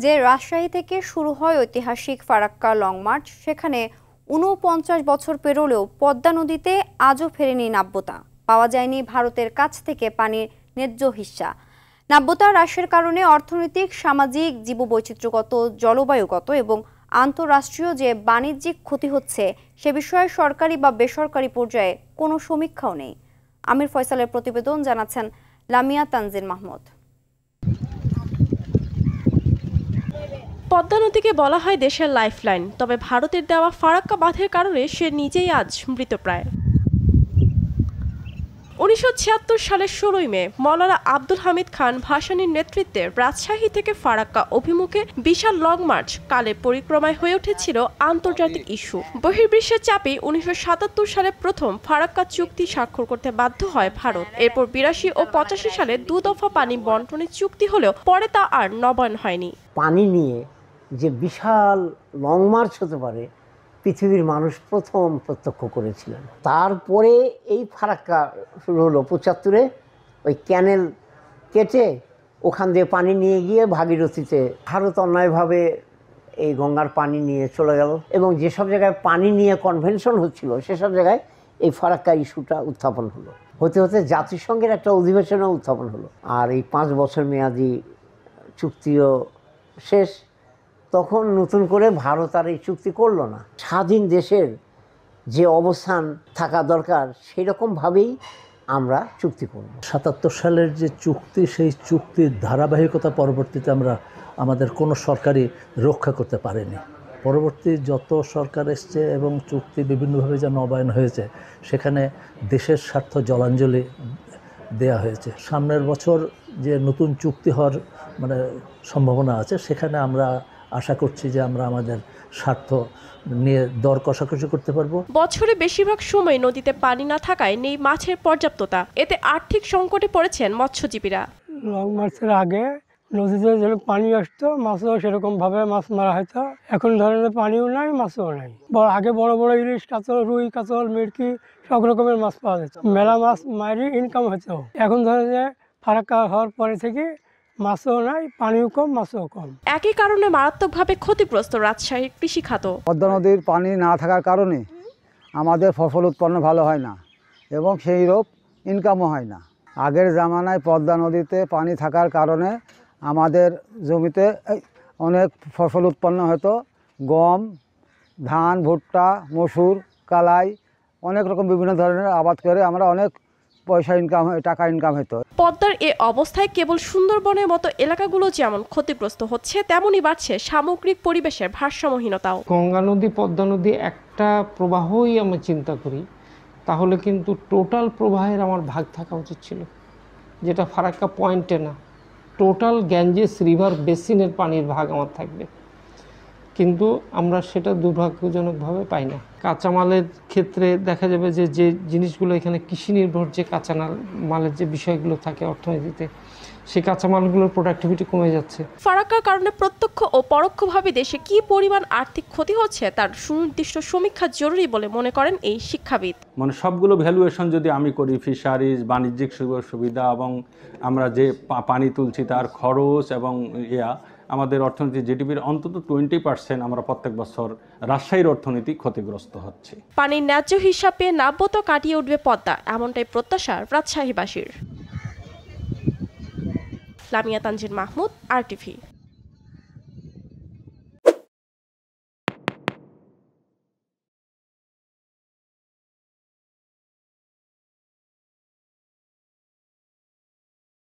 যে রাজশাহী থেকে শুরু হয় ঐতিহাসিক ফারাক্কা লং মার্চ, সেখানে ৪৯ বছর পেরোলেও পদ্মা নদীতে আজও ফেরেনি নাব্যতা। পাওয়া যায়নি ভারতের কাছ থেকে পানির ন্যায্য হিস্সা। নাব্যতা হ্রাসের কারণে অর্থনৈতিক, সামাজিক, জীববৈচিত্র্যগত, জলবায়ুগত এবং আন্তঃরাষ্ট্রীয় যে বাণিজ্যিক ক্ষতি হচ্ছে, সে বিষয়ে সরকারি বা বেসরকারি পর্যায়ে কোনো সমীক্ষাও নেই। আমির ফয়সালের প্রতিবেদন, জানাচ্ছেন লামিয়া তানজিল মাহমুদ। পদ্মা নদীকে বলা হয় দেশের লাইফলাইন, তবে ভারতের দেওয়া ফারাক্কা বাঁধের কারণে সে নিজেই আজ মৃতপ্রায়। ১৯৭৬ সালের ১৬ মে মওলানা আব্দুল হামিদ খান ভাসানীর নেতৃত্বে রাজশাহী থেকে ফারাক্কা অভিমুখে বিশাল লং মার্চ কালের পরিক্রমায় হয়ে উঠেছিল আন্তর্জাতিক ইস্যু। বহির্বিশ্বের চাপে ১৯৭৭ সালে প্রথম ফারাক্কা চুক্তি স্বাক্ষর করতে বাধ্য হয় ভারত। এরপর ৮২ ও ৮৫ সালে দুদফা পানি বন্টনের চুক্তি হলেও পরে তা আর নবায়ন হয়নি। পানি নিয়ে যে বিশাল লং মার্চ হতে পারে, পৃথিবীর মানুষ প্রথম প্রত্যক্ষ করেছিলেন। তারপরে এই ফারাক্কা শুরু হলো ৭৫-এ, ওই ক্যানেল কেটে ওখান দিয়ে পানি নিয়ে গিয়ে ভাগীরথীতে ভারত অন্যায়ভাবে এই গঙ্গার পানি নিয়ে চলে গেল, এবং যেসব জায়গায় পানি নিয়ে কনভেনশন হচ্ছিল সেসব জায়গায় এই ফারাক্কা ইস্যুটা উত্থাপন হলো। হতে হতে জাতিসংঘের একটা অধিবেশনও উত্থাপন হলো, আর এই ৫ বছর মেয়াদি চুক্তিও শেষ। তখন নতুন করে ভারত আর এই চুক্তি করলো না। স্বাধীন দেশের যে অবস্থান থাকা দরকার সেই রকমভাবেই আমরা চুক্তি করব। ৭৭ সালের যে চুক্তি, সেই চুক্তির ধারাবাহিকতা পরবর্তীতে আমাদের কোনো সরকারই রক্ষা করতে পারেনি। পরবর্তী যত সরকার এসছে এবং চুক্তি বিভিন্নভাবে যা নবায়ন হয়েছে, সেখানে দেশের স্বার্থ জলাঞ্জলি দেয়া হয়েছে। সামনের বছর যে নতুন চুক্তি হওয়ার সম্ভাবনা আছে, সেখানে আমরা আশা করছি যে আমরা আমাদের স্বার্থ নিয়ে দর কষাকষি করতে পারবো। বছরে বেশিরভাগ সময় নদীতে পানি না থাকায় নেই মাছের পর্যাপ্ততা। এতে আর্থিক সংকটে পড়েছেন মৎস্যজীবীরা। লং মার্চের আগে নদীতে যেরকম পানি আসতো, মাছও সেরকমভাবে মাছ মারা হতো। এখন ধরনের পানিও নাই, মাছও নাই। আগে বড় বড় ইলিশ, কাতল, রুই, কাতল, মিরকি সব রকমের মাছ পাওয়া যেত। মেলা মাছ মারি ইনকাম হতো। এখন ধরনের ফারাক্কা হওয়ার পরে থেকে মাছও নাই, পানিও কম, মাছও কম। একই কারণে মারাত্মকভাবে ক্ষতিগ্রস্ত রাজশাহীর কৃষি খাত। পদ্মা নদীর পানি না থাকার কারণে আমাদের ফসল উৎপন্ন ভালো হয় না এবং সেই রূপ ইনকামও হয় না। আগের জামানায় পদ্মা নদীতে পানি থাকার কারণে আমাদের জমিতে অনেক ফসল উৎপন্ন হতো। গম, ধান, ভুট্টা, মসুর, কালাই, অনেক রকম বিভিন্ন ধরনের আবাদ করে আমরা অনেক টাকা ইনকাম হতো। পদ্মার এ অবস্থায় কেবল সুন্দরবনের মতো এলাকাগুলো যেমন ক্ষতিগ্রস্ত হচ্ছে, তেমনই বাড়ছে সামগ্রিক পরিবেশের ভারসাম্যহীনতাও। গঙ্গা নদী, পদ্মা নদী একটা প্রবাহই আমি চিন্তা করি, তাহলে কিন্তু টোটাল প্রবাহের আমার ভাগ থাকা উচিত ছিল, যেটা ফারাক্কা পয়েন্টে না, টোটাল গ্যাঞ্জেস রিভার বেসিনের পানির ভাগ আমার থাকবে। কিন্তু আমরা সেটা দুর্ভাগ্যজনকভাবে পাই না। কাঁচামালের ক্ষেত্রে দেখা যাবে যে যে জিনিসগুলো এখানে কৃষি নির্ভর, যে কাঁচামালের যে বিষয়গুলো থাকে অর্থনীতিতে, সেই কাঁচামালগুলোর প্রোডাক্টিভিটি কমে যাচ্ছে। ফারাক্কার কারণে প্রত্যক্ষ ও পরোক্ষভাবে দেশে কী পরিমাণ আর্থিক ক্ষতি হচ্ছে তার সুনির্দিষ্ট সমীক্ষা জরুরি বলে মনে করেন এই শিক্ষাবিদ। সবগুলো ভ্যালুয়েশন যদি আমি করি, ফিশারিজ, বাণিজ্যিক সুবিধা এবং আমরা যে পানি তুলছি তার খরচ এবং আমাদের অর্থনীতি জিডিপির অন্তত 20% আমরা প্রত্যেক বছর রাজশাহীর অর্থনীতি ক্ষতিগ্রস্ত হচ্ছে। পানির ন্যায্য হিসাব পেয়ে নাব্যতা কাটিয়ে উঠবে পদ্মা, এমনটাই প্রত্যাশা রাজশাহীবাসীর। লামিয়া তানজিল মাহমুদ, RTV।